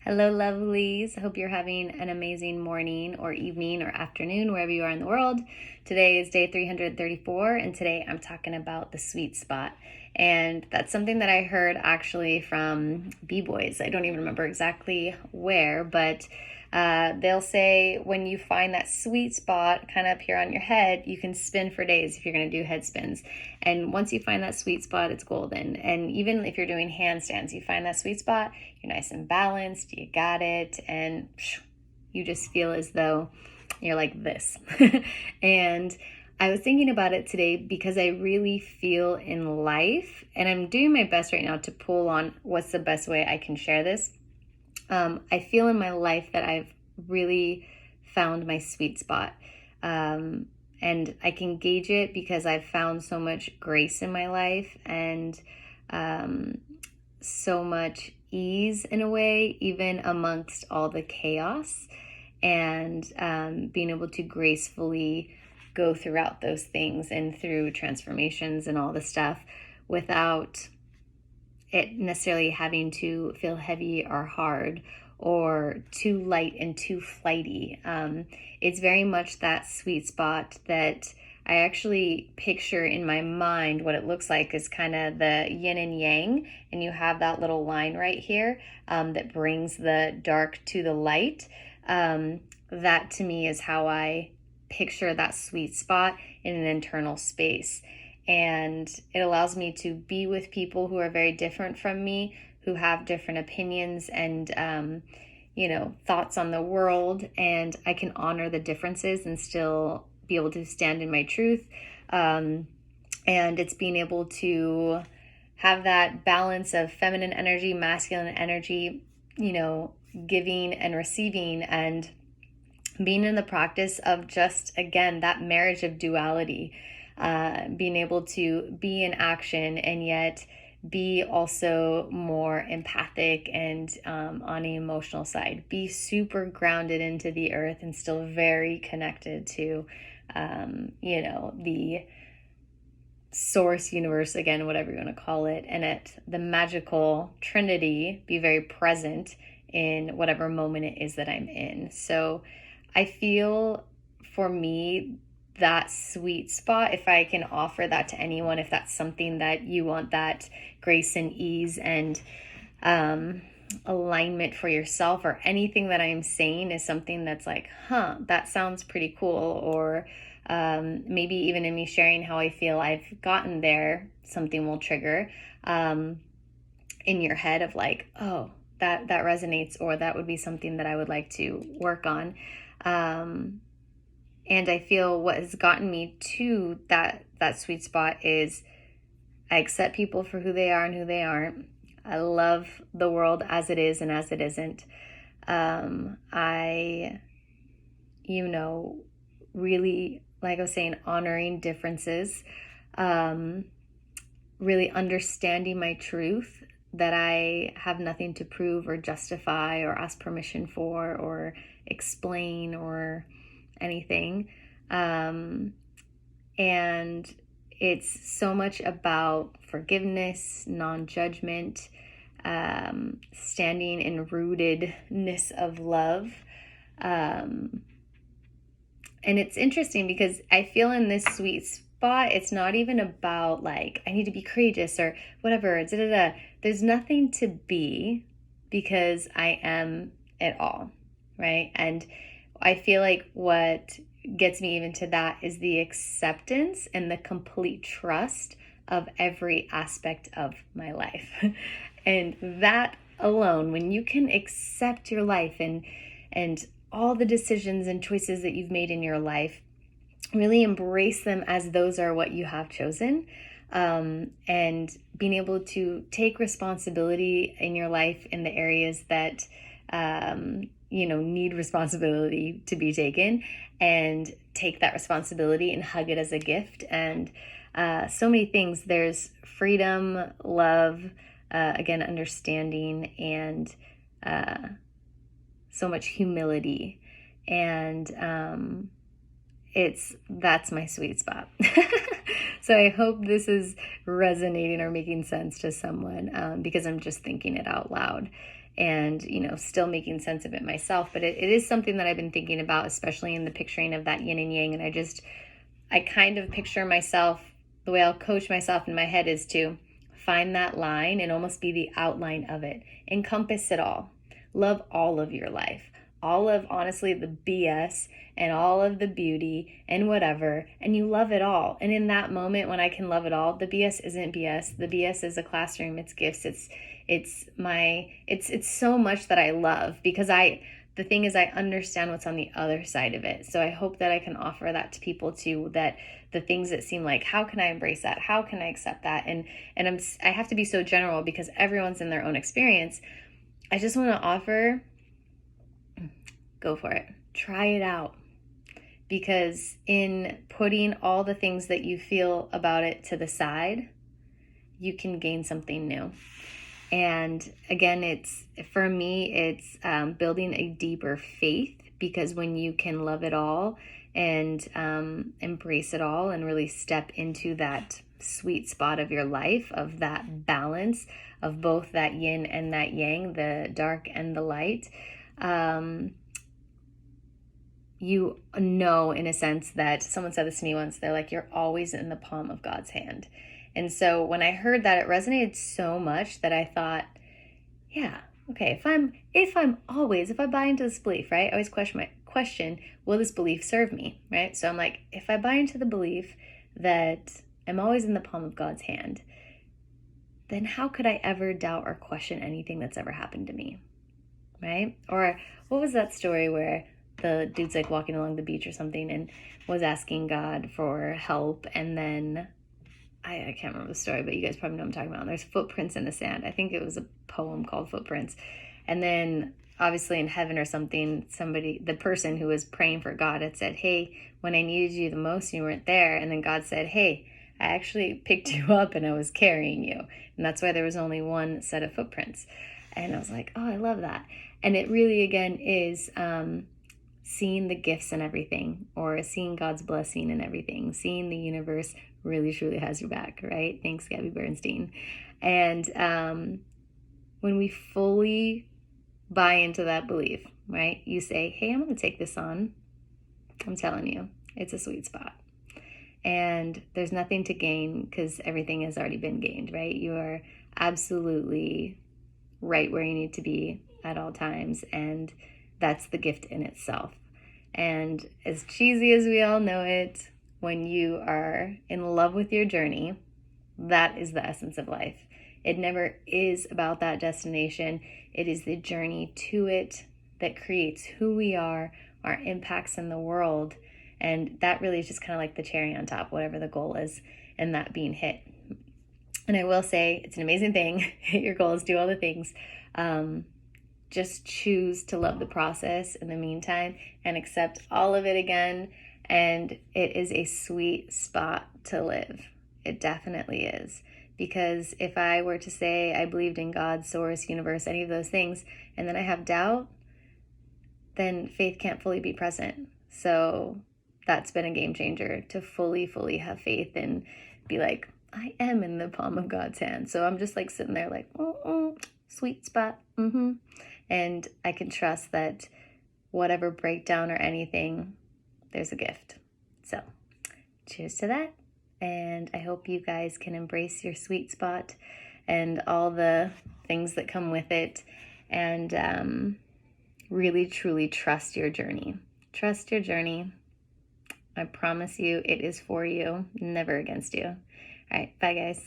Hello, lovelies. I hope you're having an amazing morning or evening or afternoon, wherever you are in the world. Today is day 334, and today I'm talking about the sweet spot. And that's something that I heard actually from B-Boys. I don't even remember exactly where, but they'll say when you find that sweet spot kind of up here on your head, you can spin for days if you're going to do head spins. And once you find that sweet spot, it's golden. And even if you're doing handstands, you find that sweet spot, you're nice and balanced, you got it, and you just feel as though you're like this. And I was thinking about it today because I really feel in life, and I'm doing my best right now to pull on what's the best way I can share this. I feel in my life that I've really found my sweet spot. And I can gauge it because I've found so much grace in my life and so much ease in a way, even amongst all the chaos, and being able to gracefully go throughout those things and through transformations and all the stuff without it necessarily having to feel heavy or hard or too light and too flighty. It's very much that sweet spot that I actually picture in my mind. What it looks like is kind of the yin and yang, and you have that little line right here that brings the dark to the light. That to me is how I picture that sweet spot in an internal space. And it allows me to be with people who are very different from me, who have different opinions and, thoughts on the world. And I can honor the differences and still be able to stand in my truth. And it's being able to have that balance of feminine energy, masculine energy, giving and receiving, and being in the practice of just, again, that marriage of duality. Being able to be in action and yet be also more empathic and on the emotional side. Be super grounded into the earth and still very connected to, the source, universe, again, whatever you want to call it. And at the magical trinity, be very present in whatever moment it is that I'm in. So I feel for me, that sweet spot, if I can offer that to anyone, if that's something that you want, that grace and ease and alignment for yourself, or anything that I'm saying is something that's like, that sounds pretty cool, or maybe even in me sharing how I feel I've gotten there, something will trigger in your head of like, oh, that resonates, or that would be something that I would like to work on. And I feel what has gotten me to that sweet spot is I accept people for who they are and who they aren't. I love the world as it is and as it isn't. I, really, like I was saying, honoring differences, really understanding my truth, that I have nothing to prove or justify or ask permission for or explain or anything. And it's so much about forgiveness, non-judgment, standing in rootedness of love. And it's interesting because I feel in this sweet spot, it's not even about like, I need to be courageous or whatever. There's nothing to be because I am it all, right? And I feel like what gets me even to that is the acceptance and the complete trust of every aspect of my life. And that alone, when you can accept your life and all the decisions and choices that you've made in your life, really embrace them as those are what you have chosen, and being able to take responsibility in your life in the areas that need responsibility to be taken, and take that responsibility and hug it as a gift. And so many things. There's freedom, love, again, understanding, and so much humility. And that's my sweet spot. So I hope this is resonating or making sense to someone, because I'm just thinking it out loud. and, still making sense of it myself. But it is something that I've been thinking about, especially in the picturing of that yin and yang. And I kind of picture myself, the way I'll coach myself in my head is to find that line and almost be the outline of it. Encompass it all. Love all of your life. All of, honestly, the BS and all of the beauty and whatever, and you love it all. And in that moment when I can love it all, the BS isn't BS. The BS is a classroom, it's gifts, it's so much that I love, because the thing is, I understand what's on the other side of it. So I hope that I can offer that to people too, that the things that seem like, how can I embrace that? How can I accept that? And I have to be so general because everyone's in their own experience. I just want to offer, go for it. Try it out. Because in putting all the things that you feel about it to the side, you can gain something new. And again, for me, it's building a deeper faith, because when you can love it all and embrace it all and really step into that sweet spot of your life, of that balance of both that yin and that yang, the dark and the light, you know, in a sense, that someone said this to me once, they're like, you're always in the palm of God's hand. And so when I heard that, it resonated so much that I thought, yeah, okay, if I buy into this belief, right? I always question, will this belief serve me, right? So I'm like, if I buy into the belief that I'm always in the palm of God's hand, then how could I ever doubt or question anything that's ever happened to me, right? Or what was that story where the dude's like walking along the beach or something and was asking God for help, and then I can't remember the story, but you guys probably know what I'm talking about. There's footprints in the sand. I think it was a poem called Footprints. And then obviously in heaven or something, the person who was praying for God had said, hey, when I needed you the most, you weren't there. And then God said, hey, I actually picked you up and I was carrying you. And that's why there was only one set of footprints. And I was like, oh, I love that. And it really, again, is seeing the gifts and everything, or seeing God's blessing and everything, seeing the universe really truly has your back, right? Thanks, Gabby Bernstein. And when we fully buy into that belief, right? You say, hey, I'm going to take this on. I'm telling you, it's a sweet spot. And there's nothing to gain because everything has already been gained, right? You are absolutely right where you need to be at all times. And that's the gift in itself. And as cheesy as we all know it, when you are in love with your journey, that is the essence of life. It never is about that destination. It is the journey to it that creates who we are, our impacts in the world. And that really is just kind of like the cherry on top, whatever the goal is, and that being hit. And I will say, it's an amazing thing. Hit your goals, do all the things. Just choose to love the process in the meantime and accept all of it again. And it is a sweet spot to live. It definitely is. Because if I were to say I believed in God, source, universe, any of those things, and then I have doubt, then faith can't fully be present. So that's been a game changer, to fully have faith and be like, I am in the palm of God's hand. So I'm just like sitting there like, sweet spot. And I can trust that whatever breakdown or anything, there's a gift. So cheers to that. And I hope you guys can embrace your sweet spot and all the things that come with it, and really, truly trust your journey. Trust your journey. I promise you it is for you, never against you. All right, bye guys.